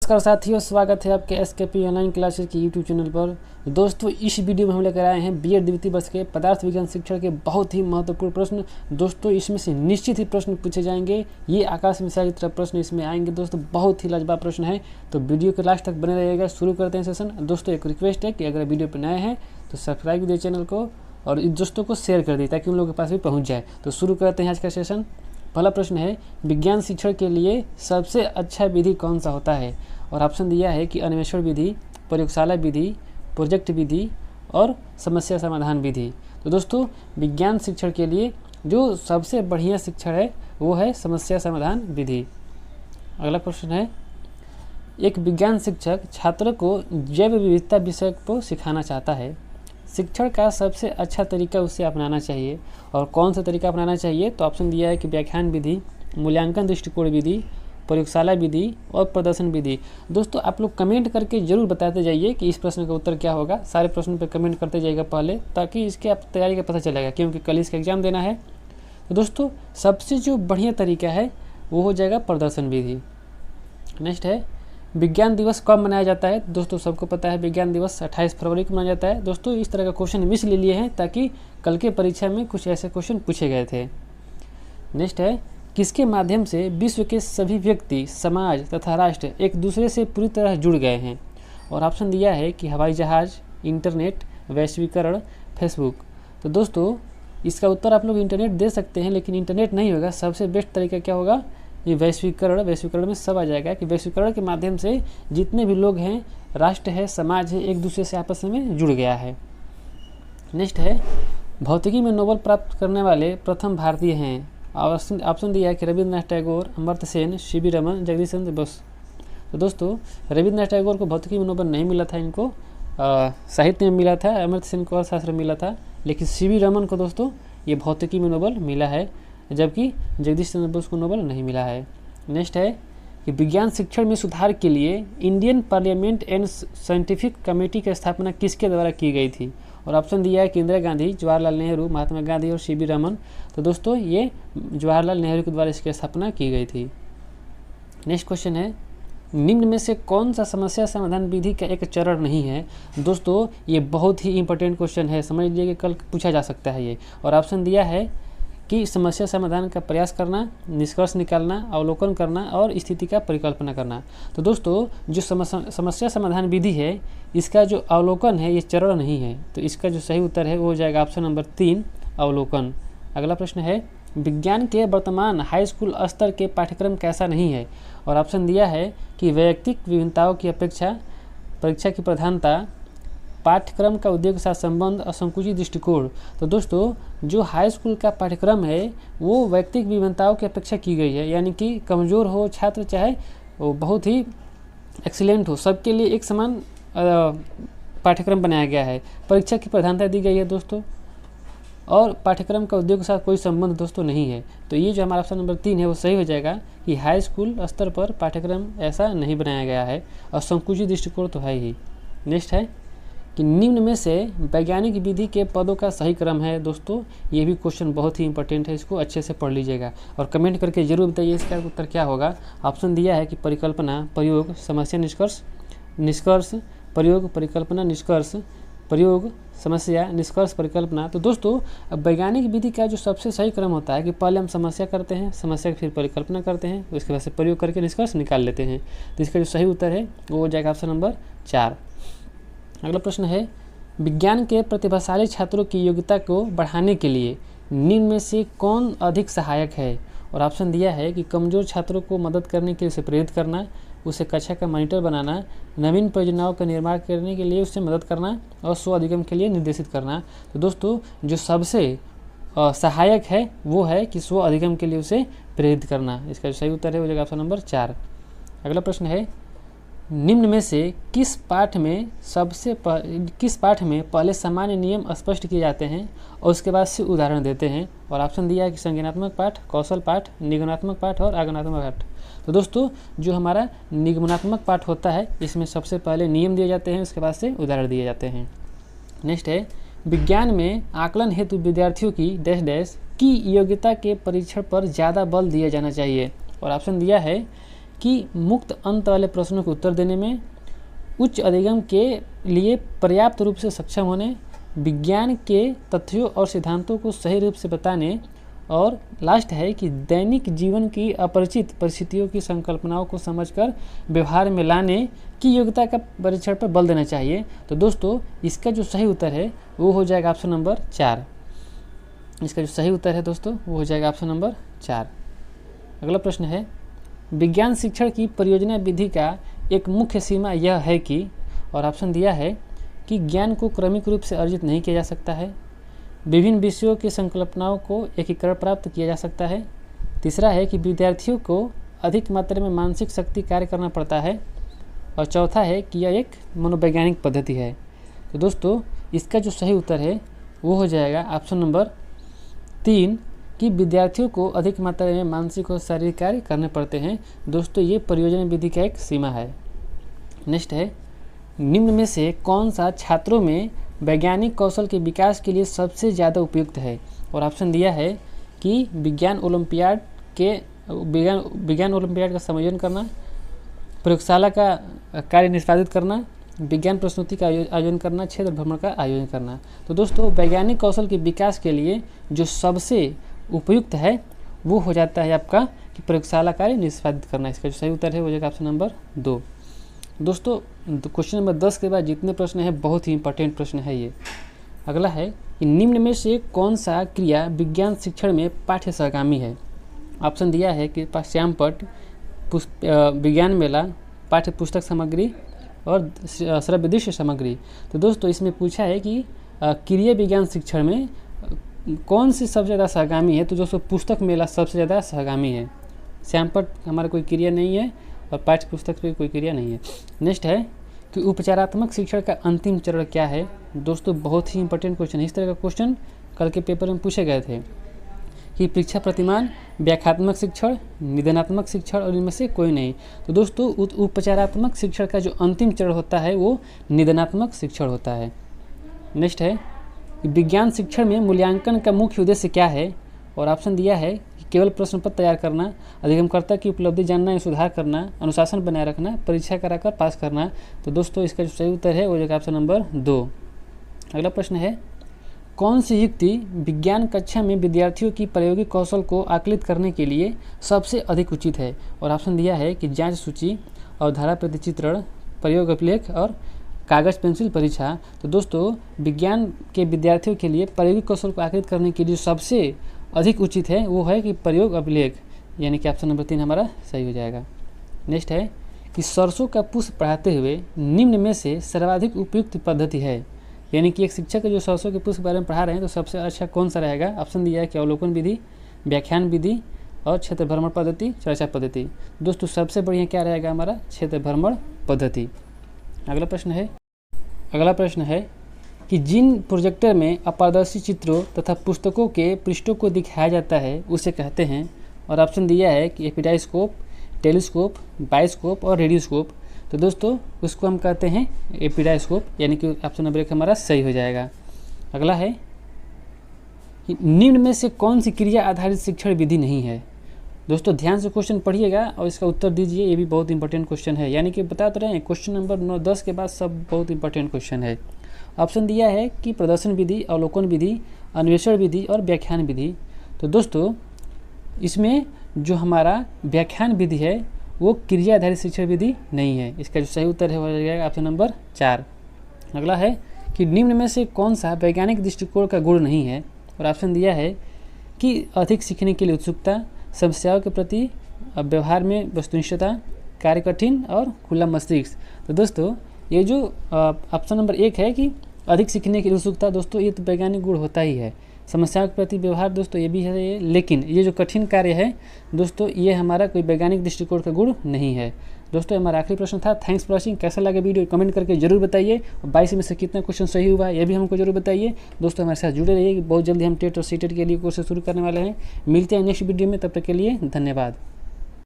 नमस्कार साथियों, स्वागत है आपके एसकेपी ऑनलाइन क्लासेस की यूट्यूब चैनल पर। दोस्तों, इस वीडियो में हम लेकर आए हैं बीएड द्वितीय वर्ष के पदार्थ विज्ञान शिक्षण के बहुत ही महत्वपूर्ण प्रश्न। दोस्तों, इसमें से निश्चित ही प्रश्न पूछे जाएंगे। ये आकाश मिसाइल की तरह प्रश्न इसमें आएंगे। दोस्तों, बहुत ही लाजवाब प्रश्न है, तो वीडियो के लास्ट तक बने रहिएगा। शुरू करते हैं सेशन। दोस्तों, एक रिक्वेस्ट है कि अगर वीडियो पर नए हैं तो सब्सक्राइब कीजिए चैनल को और दोस्तों को शेयर कर दिए ताकि उन लोगों के पास भी पहुँच जाए। तो शुरू करते हैं आज का सेशन। पहला प्रश्न है, विज्ञान शिक्षण के लिए सबसे अच्छा विधि कौन सा होता है? और ऑप्शन दिया है कि अन्वेषण विधि, प्रयोगशाला विधि, प्रोजेक्ट विधि और समस्या समाधान विधि। तो दोस्तों, विज्ञान शिक्षण के लिए जो सबसे बढ़िया शिक्षण है वो है समस्या समाधान विधि। अगला प्रश्न है, एक विज्ञान शिक्षक छात्रों को जैव विविधता विषय को सिखाना चाहता है। शिक्षण का सबसे अच्छा तरीका उसे अपनाना चाहिए और कौन सा तरीका अपनाना चाहिए? तो ऑप्शन दिया है कि व्याख्यान विधि, मूल्यांकन दृष्टिकोण विधि, प्रयोगशाला विधि और प्रदर्शन विधि। दोस्तों, आप लोग कमेंट करके जरूर बताते जाइए कि इस प्रश्न का उत्तर क्या होगा। सारे प्रश्नों पे कमेंट करते जाइएगा पहले, ताकि इसके आप तैयारी का पता चलेगा, क्योंकि कल इसका एग्जाम देना है। तो दोस्तों, सबसे जो बढ़िया तरीका है वो हो जाएगा प्रदर्शन विधि। नेक्स्ट है, विज्ञान दिवस कब मनाया जाता है? दोस्तों, सबको पता है विज्ञान दिवस 28 फरवरी को मनाया जाता है। दोस्तों, इस तरह का क्वेश्चन मिस ले लिए हैं ताकि कल के परीक्षा में कुछ ऐसे क्वेश्चन पूछे गए थे। नेक्स्ट है, किसके माध्यम से विश्व के सभी व्यक्ति, समाज तथा राष्ट्र एक दूसरे से पूरी तरह जुड़ गए हैं? और ऑप्शन दिया है कि हवाई जहाज, इंटरनेट, वैश्वीकरण, फेसबुक। तो दोस्तों, इसका उत्तर आप लोग इंटरनेट दे सकते हैं, लेकिन इंटरनेट नहीं होगा। सबसे बेस्ट तरीका क्या होगा? ये वैश्वीकरण में सब आ जाएगा कि वैश्वीकरण के माध्यम से जितने भी लोग हैं, राष्ट्र है, समाज है, एक दूसरे से आपस में जुड़ गया है। नेक्स्ट है, भौतिकी में नोबेल प्राप्त करने वाले प्रथम भारतीय हैं। ऑप्शन दिया है कि रविंद्रनाथ टैगोर, अमर्त्य सेन, सीवी रमन, जगदीश चंद्र बोस। तो दोस्तों, रविंद्रनाथ टैगोर को भौतिकी में नोबेल नहीं मिला था, इनको साहित्य में मिला था। अमर्त्य सेन को अर्थशास्त्र में मिला था, लेकिन सीवी रमन को दोस्तों ये भौतिकी में नोबेल मिला है, जबकि जगदीश चंद्र बोस को नोबेल नहीं मिला है। नेक्स्ट है कि विज्ञान शिक्षण में सुधार के लिए Indian parliament and scientific committee की स्थापना किसके द्वारा की गई थी? और ऑप्शन दिया है कि इंदिरा गांधी, जवाहरलाल नेहरू, महात्मा गांधी और सीवी रमन। तो दोस्तों, ये जवाहरलाल नेहरू के द्वारा इसकी स्थापना की गई थी। नेक्स्ट क्वेश्चन है, निम्न में से कौन सा समस्या समाधान विधि का एक चरण नहीं है? दोस्तों, ये बहुत ही इंपॉर्टेंट क्वेश्चन है, समझ लीजिए कि कल पूछा जा सकता है ये। और ऑप्शन दिया है कि समस्या समाधान का प्रयास करना, निष्कर्ष निकालना, अवलोकन करना और स्थिति का परिकल्पना करना। तो दोस्तों, जो समस्या समाधान विधि है, इसका जो अवलोकन है ये चरण नहीं है। तो इसका जो सही उत्तर है वो हो जाएगा ऑप्शन नंबर 3, अवलोकन। अगला प्रश्न है, विज्ञान के वर्तमान हाई स्कूल स्तर के पाठ्यक्रम कैसा नहीं है? और ऑप्शन दिया है कि वैयक्तिक विभिन्नताओं की अपेक्षा, परीक्षा की प्रधानता, पाठ्यक्रम का उद्योग के साथ संबंध और संकुचित दृष्टिकोण। तो दोस्तों, जो हाई स्कूल का पाठ्यक्रम है वो वैयक्तिक विभिन्नताओं की अपेक्षा की गई है, यानी कि कमज़ोर हो छात्र चाहे वो बहुत ही एक्सीलेंट हो, सबके लिए एक समान पाठ्यक्रम बनाया गया है। परीक्षा की प्रधानता दी गई है दोस्तों, और पाठ्यक्रम का उद्योग के साथ कोई संबंध दोस्तों नहीं है। तो ये जो हमारा ऑप्शन नंबर 3 है वो सही हो जाएगा कि हाई स्कूल स्तर पर पाठ्यक्रम ऐसा नहीं बनाया गया है और संकुचित दृष्टिकोण तो है ही। नेक्स्ट है कि निम्न में से वैज्ञानिक विधि के पदों का सही क्रम है। दोस्तों, ये भी क्वेश्चन बहुत ही इंपॉर्टेंट है, इसको अच्छे से पढ़ लीजिएगा और कमेंट करके जरूर बताइए इसका उत्तर क्या होगा। ऑप्शन दिया है कि परिकल्पना, प्रयोग, समस्या, निष्कर्ष, निष्कर्ष, प्रयोग, परिकल्पना, निष्कर्ष, प्रयोग, समस्या, निष्कर्ष, परिकल्पना। तो दोस्तों, अब वैज्ञानिक विधि का जो सबसे सही क्रम होता है कि पहले हम समस्या करते हैं, समस्या फिर परिकल्पना करते हैं, उसके बाद से प्रयोग करके निष्कर्ष निकाल लेते हैं। तो इसका जो सही उत्तर है वो हो जाएगा ऑप्शन नंबर 4। अगला प्रश्न है, विज्ञान के प्रतिभाशाली छात्रों की योग्यता को बढ़ाने के लिए निम्न में से कौन अधिक सहायक है? और ऑप्शन दिया है कि कमज़ोर छात्रों को मदद करने के लिए उसे प्रेरित करना, उसे कक्षा का मॉनिटर बनाना, नवीन परियोजनाओं का निर्माण करने के लिए उससे मदद करना और स्व अधिगम के लिए निर्देशित करना। तो दोस्तों, जो सबसे सहायक है वो है कि स्व अधिगम के लिए उसे प्रेरित करना। इसका जो सही उत्तर है वो जाएगा ऑप्शन नंबर 4। अगला प्रश्न है, निम्न में से किस पाठ में पहले सामान्य नियम स्पष्ट किए जाते हैं और उसके बाद से उदाहरण देते हैं? और ऑप्शन दिया है कि संज्ञानात्मक पाठ, कौशल पाठ, निगमनात्मक पाठ और आगमनात्मक पाठ। तो दोस्तों, जो हमारा निगमनात्मक पाठ होता है इसमें सबसे पहले नियम दिए जाते हैं, उसके बाद से उदाहरण दिए जाते हैं। नेक्स्ट है, विज्ञान में आकलन हेतु विद्यार्थियों की डैश डैश की योग्यता के परीक्षण पर ज़्यादा बल दिया जाना चाहिए। और ऑप्शन दिया है कि मुक्त अंत वाले प्रश्नों के उत्तर देने में, उच्च अधिगम के लिए पर्याप्त रूप से सक्षम होने, विज्ञान के तथ्यों और सिद्धांतों को सही रूप से बताने, और लास्ट है कि दैनिक जीवन की अपरिचित परिस्थितियों की संकल्पनाओं को समझकर व्यवहार में लाने की योग्यता का परीक्षण पर बल देना चाहिए। तो दोस्तों इसका जो सही उत्तर है वो हो जाएगा ऑप्शन नंबर 4। इसका जो सही उत्तर है दोस्तों वो हो जाएगा ऑप्शन नंबर 4। अगला प्रश्न है, विज्ञान शिक्षण की परियोजना विधि का एक मुख्य सीमा यह है कि, और ऑप्शन दिया है कि ज्ञान को क्रमिक रूप से अर्जित नहीं किया जा सकता है, विभिन्न विषयों की संकल्पनाओं को एकीकरण प्राप्त किया जा सकता है, तीसरा है कि विद्यार्थियों को अधिक मात्रा में मानसिक शक्ति कार्य करना पड़ता है, और चौथा है कि यह एक मनोवैज्ञानिक पद्धति है। तो दोस्तों इसका जो सही उत्तर है वो हो जाएगा ऑप्शन नंबर 3 कि विद्यार्थियों को अधिक मात्रा में मानसिक और शारीरिक कार्य करने पड़ते हैं। दोस्तों ये परियोजना विधि का एक सीमा है। नेक्स्ट है, निम्न में से कौन सा छात्रों में वैज्ञानिक कौशल के विकास के लिए सबसे ज़्यादा उपयुक्त है, और ऑप्शन दिया है कि विज्ञान ओलंपियाड का संयोजन करना, प्रयोगशाला का कार्य निष्पादित करना, विज्ञान प्रस्तुति का आयोजन करना, क्षेत्र भ्रमण का आयोजन करना। तो दोस्तों वैज्ञानिक कौशल के विकास के लिए जो सबसे उपयुक्त है वो हो जाता है आपका कि प्रयोगशाला कार्य निष्पादित करना। इसका जो सही उत्तर है वो हो जाएगा ऑप्शन नंबर 2। दोस्तों क्वेश्चन नंबर 10 के बाद जितने प्रश्न हैं बहुत ही इंपॉर्टेंट प्रश्न है ये। अगला है कि निम्न में से कौन सा क्रिया विज्ञान शिक्षण में पाठ्य सहगामी है। ऑप्शन दिया है कि श्यामपट्ट, विज्ञान मेला, पाठ्य पुस्तक सामग्री और श्रव्य दृश्य सामग्री। तो दोस्तों इसमें पूछा है कि क्रिया विज्ञान शिक्षण में कौन सी सबसे ज़्यादा सहगामी है। तो दोस्तों पुस्तक मेला सबसे ज़्यादा सहगामी है। श्यामपट्ट हमारा कोई क्रिया नहीं है और पाठ्य पुस्तक पे कोई क्रिया नहीं है। नेक्स्ट है कि उपचारात्मक शिक्षण का अंतिम चरण क्या है। दोस्तों बहुत ही इंपॉर्टेंट क्वेश्चन है। इस तरह का क्वेश्चन कल के पेपर में पूछे गए थे कि परीक्षा प्रतिमान, व्याख्यात्मक शिक्षण, निदानात्मक शिक्षण और इनमें से कोई नहीं। तो दोस्तों उपचारात्मक शिक्षण का जो अंतिम चरण होता है वो निदानात्मक शिक्षण होता है। नेक्स्ट है कि विज्ञान शिक्षण में मूल्यांकन का मुख्य उद्देश्य क्या है, और ऑप्शन दिया है कि केवल प्रश्न पत्र तैयार करना, अधिगमकर्ता की उपलब्धि जानना या सुधार करना, अनुशासन बनाए रखना, परीक्षा कराकर पास करना। तो दोस्तों इसका जो सही उत्तर है वो हो ऑप्शन नंबर 2। अगला प्रश्न है, कौन सी युक्ति विज्ञान कक्षा में विद्यार्थियों की प्रायोगिक कौशल को आकलित करने के लिए सबसे अधिक उचित है, और ऑप्शन दिया है कि जांच सूची, अवधारा प्रतिचित्रण, प्रयोग अभिलेख और कागज पेंसिल परीक्षा। तो दोस्तों विज्ञान के विद्यार्थियों के लिए प्रायोगिक कौशल को आकलित करने के लिए सबसे अधिक उचित है वो है कि प्रयोग अभिलेख, यानी कि ऑप्शन नंबर 3 हमारा सही हो जाएगा। नेक्स्ट है कि सरसों का पुष्प पढ़ाते हुए निम्न में से सर्वाधिक उपयुक्त पद्धति है, यानी कि एक शिक्षक जो सरसों के पुष्प के बारे में पढ़ा रहे हैं तो सबसे अच्छा कौन सा रहेगा। ऑप्शन दिया है कि अवलोकन विधि, व्याख्यान विधि और क्षेत्र भ्रमण पद्धति, चर्चा पद्धति। दोस्तों सबसे बढ़िया क्या रहेगा हमारा क्षेत्र भ्रमण पद्धति। अगला प्रश्न है कि जिन प्रोजेक्टर में अपारदर्शी चित्रों तथा पुस्तकों के पृष्ठों को दिखाया जाता है उसे कहते हैं, और ऑप्शन दिया है कि एपिडाइस्कोप, टेलीस्कोप, बायोस्कोप और रेडियोस्कोप। तो दोस्तों उसको हम कहते हैं एपिडाइस्कोप, यानी कि ऑप्शन नंबर 1 हमारा सही हो जाएगा। अगला है कि निम्न में से कौन सी क्रिया आधारित शिक्षण विधि नहीं है। दोस्तों ध्यान से क्वेश्चन पढ़िएगा और इसका उत्तर दीजिए, ये भी बहुत इंपॉर्टेंट क्वेश्चन है। यानी कि बता तो रहे हैं क्वेश्चन नंबर 9-10 के बाद सब बहुत इंपॉर्टेंट क्वेश्चन है। ऑप्शन दिया है कि प्रदर्शन विधि, अवलोकन विधि, अन्वेषण विधि और व्याख्यान विधि। तो दोस्तों इसमें जो हमारा व्याख्यान विधि है वो क्रिया आधारित शिक्षण विधि नहीं है। इसका जो सही उत्तर है हो जाएगा ऑप्शन नंबर 4। अगला है कि निम्न में से कौन सा वैज्ञानिक दृष्टिकोण का गुण नहीं है, और ऑप्शन दिया है कि अधिक सीखने के लिए उत्सुकता, समस्याओं के प्रति व्यवहार में वस्तुनिष्ठता, कार्य कठिन और खुला मस्तिष्क। तो दोस्तों ये जो ऑप्शन नंबर 1 है कि अधिक सीखने की उत्सुकता, दोस्तों ये तो वैज्ञानिक गुण होता ही है। समस्याओं के प्रति व्यवहार दोस्तों ये भी है ये, लेकिन ये जो कठिन कार्य है दोस्तों ये हमारा कोई वैज्ञानिक दृष्टिकोण का गुण नहीं है। दोस्तों हमारा आखिरी प्रश्न था। Thanks for watching. कैसा लगा वीडियो कमेंट करके जरूर बताइए, और 22 में से कितना क्वेश्चन सही हुआ ये भी हमको जरूर बताइए। दोस्तों हमारे साथ जुड़े रहिए, बहुत जल्दी हम टेट और सीटेट के लिए कोर्सेज शुरू करने वाले हैं। मिलते हैं नेक्स्ट वीडियो में, तब तक के लिए धन्यवाद।